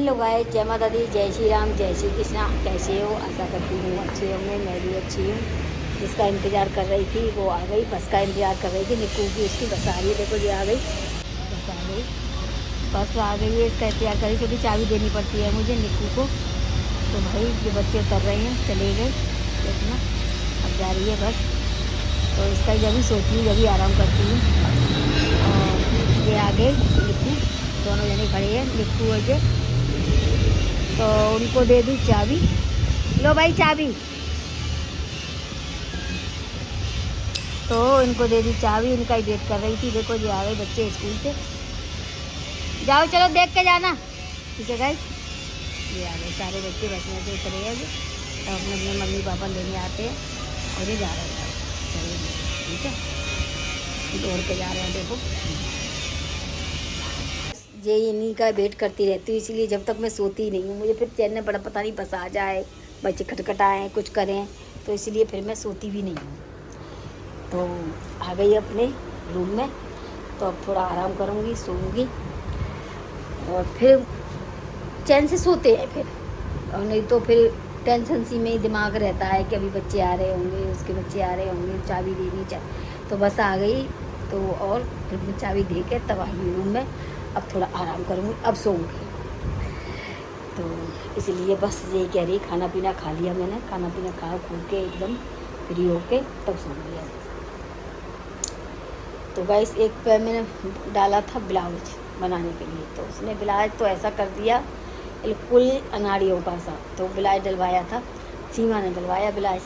Hello guys, जय माता दी, जय श्री राम, जय श्री कृष्णा। कैसे हो? आशा करती हूँ अच्छे होंगे। मैं भी अच्छी हूँ। जिसका इंतज़ार कर रही थी वो आ गई। बस का इंतज़ार कर रही थी निक्कू की, उसकी बस आ रही है। देखो ये आ गई, बस आ गई, बस आ गई है। इसका इंतज़ार कर रही क्योंकि चाबी देनी पड़ती है मुझे निक्कू को। तो भाई ये बच्चे उतर रहे हैं, चले गए। देखना अब जा रही है बस। तो इसका जब भी सोती हूँ, जब भी आराम करती हूँ। और ये आ गए निक्कू, दोनों जने खड़े हैं, निक्कू और ये। तो उनको दे दूँ चाबी। लो भाई चाबी। तो इनको दे दी चाबी, इनका ही वेट कर रही थी। देखो ये आ गए बच्चे स्कूल से। जाओ चलो देख के जाना। ठीक है गाइस, ये आ गए सारे बच्चे बस में से उतरे हैं। तो अपने अपने मम्मी पापा लेने आते हैं और ये जा रहे हैं। चलिए ठीक है, दौड़ के जा रहे हैं। देखो ये इन्हीं का वेट करती रहती हूँ, इसीलिए जब तक मैं सोती ही नहीं हूँ मुझे फिर चैन में बड़ा पता नहीं बस आ जाए, बच्चे खटखटाएँ कुछ करें, तो इसलिए फिर मैं सोती भी नहीं हूँ। तो आ गई अपने रूम में। तो अब थोड़ा आराम करूँगी, सोऊंगी और फिर चैन से सोते हैं फिर। और नहीं तो फिर टेंशन सी में ही दिमाग रहता है कि अभी बच्चे आ रहे होंगे, उसके बच्चे आ रहे होंगे, चाबी देनी चाहिए। तो बस आ गई तो और फिर मैं चाबी दे के तब आ गई रूम में। अब थोड़ा आराम करूँगी, अब सोऊंगी। तो इसलिए बस यही कह रही, खाना पीना खा लिया मैंने, खाना पीना खा खू के एकदम फ्री होके तब सोऊंगी अब। तो गाइस एक पे मैंने डाला था ब्लाउज बनाने के लिए, तो उसने ब्लाउज तो ऐसा कर दिया बिल्कुल अनाड़ियों का सा। तो ब्लाउज डलवाया था, सीमा ने डलवाया ब्लाउज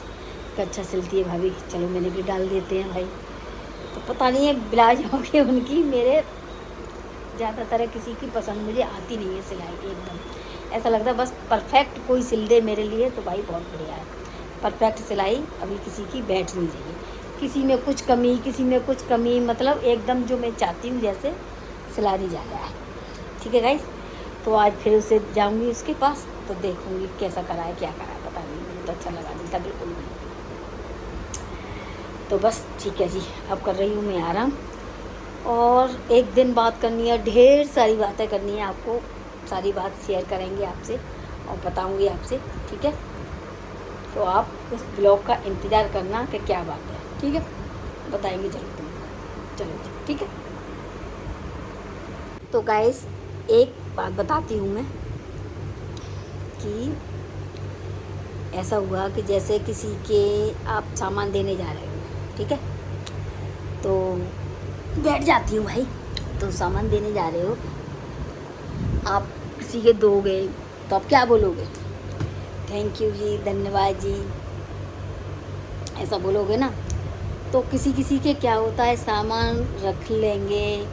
कि अच्छा सिलती है भाभी, चलो मैंने भी डाल देते हैं भाई। तो पता नहीं है ब्लाउज हो गई उनकी, मेरे ज़्यादातर किसी की पसंद मुझे आती नहीं है सिलाई एकदम। ऐसा लगता है बस परफेक्ट कोई सिल दे मेरे लिए तो भाई बहुत बढ़िया है। परफेक्ट सिलाई अभी किसी की बैठ नहीं रही है, किसी में कुछ कमी, किसी में कुछ कमी, मतलब एकदम जो मैं चाहती हूँ जैसे सिला नहीं जा रहा है। ठीक है गाइस, तो आज फिर उसे जाऊँगी उसके पास, तो देखूँगी कैसा करा है, क्या करा है, पता नहीं। मुझे तो अच्छा लगा नहीं था बिल्कुल भी। तो बस ठीक है जी, अब कर रही हूँ मैं आराम। और एक दिन बात करनी है, ढेर सारी बातें करनी है आपको, सारी बात शेयर करेंगे आपसे और बताऊंगी आपसे। ठीक है, तो आप उस ब्लॉग का इंतज़ार करना कि क्या बात है। ठीक है, बताएंगे जरूर तुमको। चलो जी ठीक है। तो गाइस एक बात बताती हूँ मैं कि ऐसा हुआ कि जैसे किसी के आप सामान देने जा रहे हो, ठीक है, तो बैठ जाती हूँ भाई। तो सामान देने जा रहे हो आप, किसी के दोगे तो आप क्या बोलोगे? थैंक यू जी, धन्यवाद जी, ऐसा बोलोगे ना। तो किसी किसी के क्या होता है, सामान रख लेंगे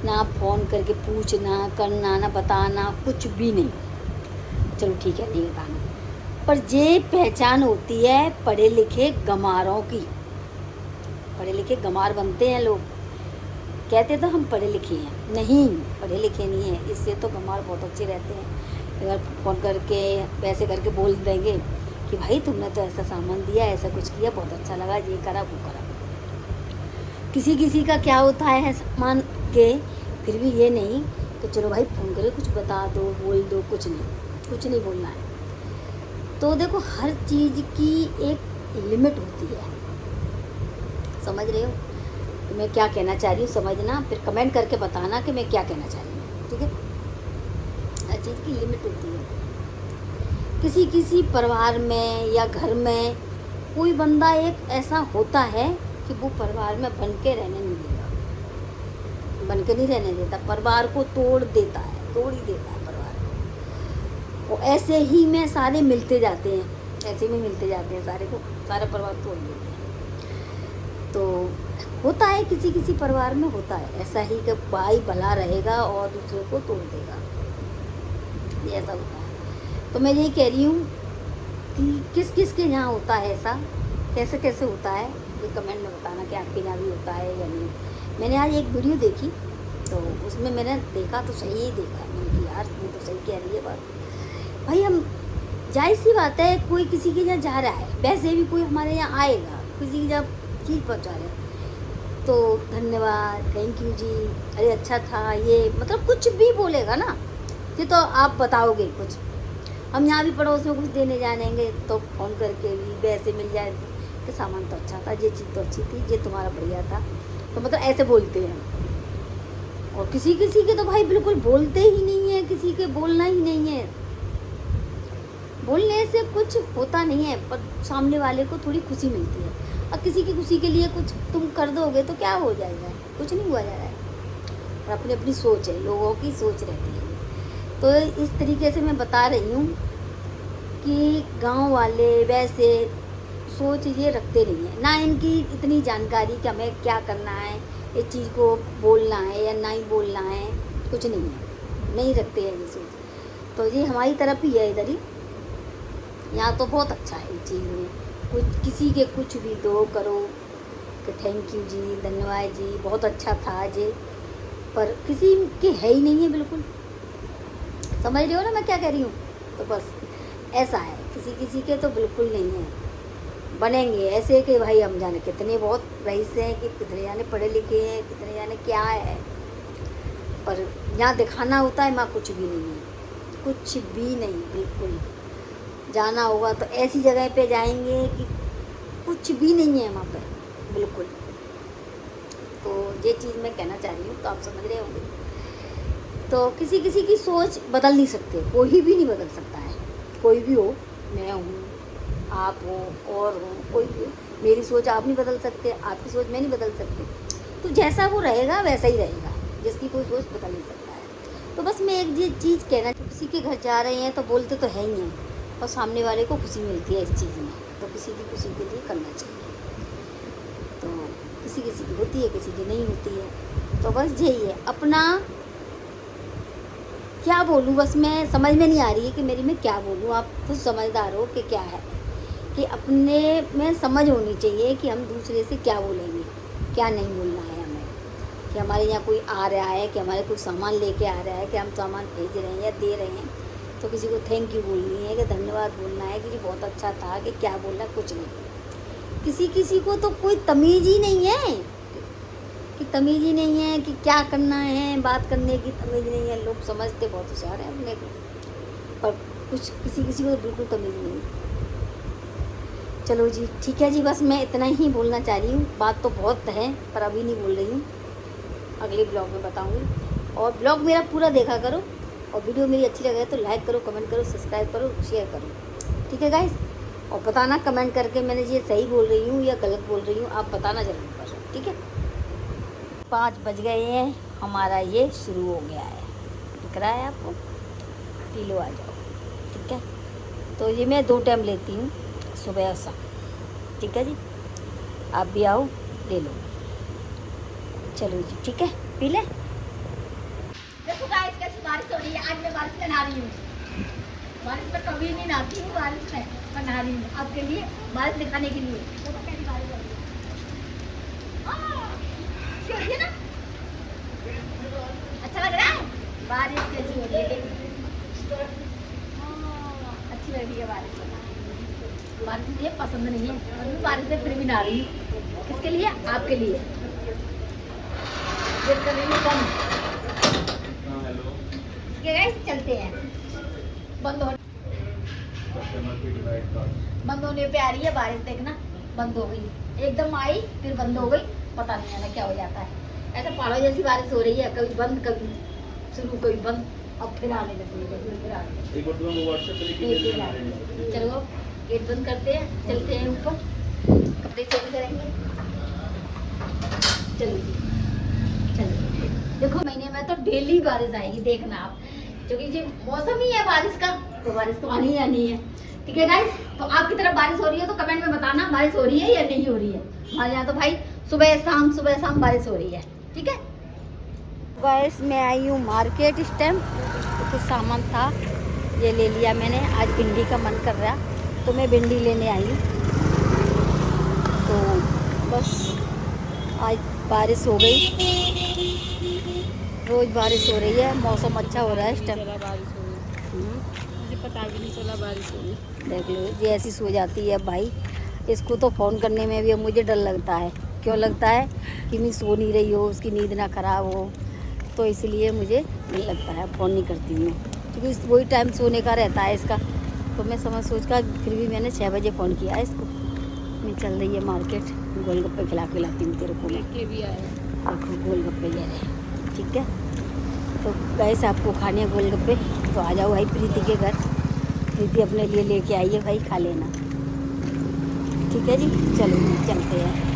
ना, फ़ोन करके पूछना करना ना, बताना कुछ भी नहीं। चलो ठीक है, नहीं बताना। पर ये पहचान होती है पढ़े लिखे गंवारों की। पढ़े लिखे गंवार बनते हैं लोग, कहते तो हम पढ़े लिखे हैं, नहीं पढ़े लिखे नहीं हैं। इससे तो गंवार बहुत अच्छे रहते हैं। अगर फ़ोन करके पैसे करके बोल देंगे कि भाई तुमने तो ऐसा सामान दिया, ऐसा कुछ किया, बहुत अच्छा लगा, ये करा वो करा। किसी किसी का क्या होता है सामान के, फिर भी ये नहीं कि चलो भाई फ़ोन करे कुछ बता दो, बोल दो, कुछ नहीं, कुछ नहीं बोलना है। तो देखो हर चीज़ की एक लिमिट होती है, समझ रहे हो कि मैं क्या कहना चाह रही हूँ? समझना, फिर कमेंट करके बताना कि मैं क्या कहना चाह रही हूँ। ठीक है, हर चीज़ की लिमिट होती है। किसी किसी परिवार में या घर में कोई बंदा एक ऐसा होता है कि वो परिवार में बन के रहने नहीं देगा, बन के नहीं रहने देता, परिवार को तोड़ देता है, तोड़ ही देता है परिवार को। और ऐसे ही में सारे मिलते जाते हैं, ऐसे में मिलते जाते हैं सारे को, सारा परिवार तोड़ देते हैं। तो होता है किसी किसी परिवार में होता है ऐसा ही कि भाई भला रहेगा और दूसरे को तोड़ देगा, ये ऐसा होता है। तो मैं यही कह रही हूँ कि किस किस के यहाँ होता है ऐसा, कैसे कैसे होता है, ये कमेंट में बताना कि आपके यहाँ भी होता है या नहीं। मैंने आज एक वीडियो देखी, तो उसमें मैंने देखा तो सही ही देखा, मैंने कि यार ये तो सही कह रही है बात। भाई हम, जाहिर सी बात है कोई किसी के यहाँ जा रहा है, वैसे भी कोई हमारे यहाँ आएगा, किसी की जब चीज़ पहुँचा रहे हैं तो धन्यवाद, थैंक यू जी, अरे अच्छा था, ये मतलब कुछ भी बोलेगा ना, ये तो आप बताओगे कुछ, हम यहाँ भी पड़ोस में कुछ देने जानेंगे तो फ़ोन करके भी वैसे मिल जाए कि सामान तो अच्छा था, ये चीज़ तो अच्छी थी, ये तुम्हारा बढ़िया था, तो मतलब ऐसे बोलते हैं। और किसी किसी के तो भाई बिल्कुल बोलते ही नहीं है, किसी के बोलना ही नहीं है। बोलने से कुछ होता नहीं है, पर सामने वाले को थोड़ी खुशी मिलती है। और किसी की खुशी के लिए कुछ तुम कर दोगे तो क्या हो जाएगा, कुछ नहीं हुआ जा रहा है। और अपनी अपनी सोच है, लोगों की सोच रहती है। तो इस तरीके से मैं बता रही हूँ कि गांव वाले वैसे सोच ये रखते नहीं है, ना इनकी इतनी जानकारी कि हमें क्या करना है, इस चीज़ को बोलना है या नहीं बोलना है, कुछ नहीं है, नहीं रखते हैं ये सोच। तो ये हमारी तरफ ही है इधर ही, यहाँ तो बहुत अच्छा है इस चीज़ में। कुछ किसी के कुछ भी दो करो कि थैंक यू जी, धन्यवाद जी, बहुत अच्छा था जी, पर किसी के है ही नहीं है बिल्कुल। समझ रहे हो ना मैं क्या कह रही हूँ? तो बस ऐसा है, किसी किसी के तो बिल्कुल नहीं है। बनेंगे ऐसे कि भाई हम जाने कितने बहुत रईस हैं, कि कितने जाने पढ़े लिखे हैं, कितने जाने क्या है, पर यहाँ दिखाना होता है, वहाँ कुछ भी नहीं है, कुछ भी नहीं बिल्कुल। जाना होगा तो ऐसी जगह पे जाएंगे कि कुछ भी नहीं है वहाँ पर बिल्कुल। तो ये चीज़ मैं कहना चाह रही हूँ, तो आप समझ रहे होंगे। तो किसी किसी की सोच बदल नहीं सकते, कोई भी नहीं बदल सकता है, कोई भी हो, मैं हूँ, आप हो और हो, कोई भी हो। मेरी सोच आप नहीं बदल सकते, आपकी सोच मैं नहीं बदल सकती। तो जैसा वो रहेगा वैसा ही रहेगा, जिसकी कोई सोच बदल नहीं सकता है। तो बस मैं एक ये चीज़ कहना, किसी के घर जा रहे हैं तो बोलते तो है ही हैं, और सामने वाले को खुशी मिलती है इस चीज़ में, तो किसी की खुशी के लिए करना चाहिए। तो किसी किसी की होती है, किसी की नहीं होती है। तो बस यही है, अपना क्या बोलूँ, बस मैं समझ में नहीं आ रही है कि मेरी मैं क्या बोलूँ। आप खुद समझदार हो कि क्या है, कि अपने में समझ होनी चाहिए कि हम दूसरे से क्या बोलेंगे, क्या नहीं बोलना है हमें। कि हमारे यहाँ कोई आ रहा है, कि हमारे कोई सामान लेके आ रहा है, कि हम सामान भेज रहे हैं या दे रहे हैं, तो किसी को थैंक यू बोलनी है, कि धन्यवाद बोलना है, कि ये बहुत अच्छा था, कि क्या बोलना, कुछ नहीं। किसी किसी को तो कोई तमीज़ ही नहीं है, कि तमीज़ ही नहीं है कि क्या करना है, बात करने की तमीज़ नहीं है। लोग समझते बहुत होशियार हैं अपने को, पर कुछ किसी किसी को तो बिल्कुल तमीज़ नहीं है। चलो जी ठीक है जी, बस मैं इतना ही बोलना चाह रही हूँ। बात तो बहुत है पर अभी नहीं बोल रही हूँ, अगले ब्लॉग में बताऊँगी। और ब्लॉग मेरा पूरा देखा करो, और वीडियो मेरी अच्छी लगे तो लाइक करो, कमेंट करो, सब्सक्राइब करो, शेयर करो, ठीक है गाइस। और बताना कमेंट करके मैंने ये सही बोल रही हूँ या गलत बोल रही हूँ, आप बताना जरूर कर, ठीक है। 5 बज गए हैं, हमारा ये शुरू हो गया है, दिख रहा है आपको? पी लो, आ जाओ, ठीक है। तो ये मैं 2 टाइम लेती हूँ, सुबह और शाम, ठीक है जी। आप भी आओ, ले लो। चलो जी ठीक है, पी ले। देखो गाइस कैसी बारिश हो रही है, आज मैं बारिश में नहा रही हूँ। बारिश में कभी नहीं नहाती हूँ, बारिश में मैं नहा रही हूँ आपके लिए, बारिश दिखाने के लिए। देखो कैसी बारिश हो रही है ना, अच्छा लग रहा है। बारिश कैसी हो रही है, अच्छी लग रही है बारिश। बारिश मुझे पसंद नहीं है, और मैं बारिश में फिर भी नहा रही हूँ। किसके लिए? आपके लिए। ये कर रही हूँ बंद। चलते हैं, बंद होने पे आ रही है बारिश, देखना बंद हो गई, एकदम आई फिर बंद हो गई, पता नहीं है क्या हो जाता है। ऐसा पहाड़ों जैसी बारिश हो रही है, कभी बंद कभी शुरू कभी बंद, अब फिर आने लगी है, फिर आने। चलो गेट बंद करते हैं, चलते हैं ऊपर, कपड़े चेंज करेंगे। चलो जी चलो, देखो महीने में तो डेली बारिश आएगी, देखना आप, क्योंकि ये मौसम ही है बारिश का, तो बारिश तो आनी ही आनी है, ठीक है गाइस। तो आपकी तरफ बारिश हो रही है तो कमेंट में बताना बारिश हो रही है या नहीं हो रही है। हमारे यहाँ तो भाई सुबह शाम बारिश हो रही है, ठीक है गाइस। मैं आई हूँ मार्केट इस टाइम, तो कुछ सामान था ये ले लिया मैंने। आज भिंडी का मन कर रहा तो मैं भिंडी लेने आई हूँ। तो बस आज बारिश हो गई, रोज़ बारिश हो रही है, मौसम अच्छा हो रहा है इस टाइम। बारिश हो गई, मुझे पता भी नहीं चला बारिश हो गई। देख लो ये ऐसी सो जाती है भाई, इसको तो फ़ोन करने में भी अब मुझे डर लगता है। क्यों लगता है? कि मैं सो नहीं रही हो, उसकी नींद ना ख़राब हो, तो इसलिए मुझे नहीं लगता है, फ़ोन नहीं करती मैं। क्योंकि वही टाइम सोने का रहता है इसका। तो मैं सोच कर फिर भी मैंने 6 बजे फ़ोन किया है इसको। मैं चल रही है मार्केट, गोलगप्पे खिलाती हूँ तेरे को। लेके भी आए। देखो गोलगप्पे ले रहे, ठीक है। तो गैस आपको खाने हैं गोलगप्पे तो आ जाओ भाई प्रीति के घर। प्रीति अपने लिए लेके आई है भाई, खा लेना, ठीक है जी। चलो चलते हैं।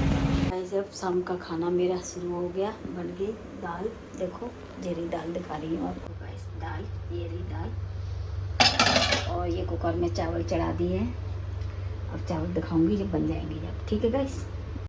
ऐसे अब शाम का खाना मेरा शुरू हो गया, बन गई दाल। देखो जेरी दाल दिखा रही हूँ आपको गाइस, दाल, ये रही दाल। और ये कुकर में चावल चढ़ा दिए हैं। अब चावल दिखाऊंगी जब बन जाएंगे जब, ठीक है गाइस।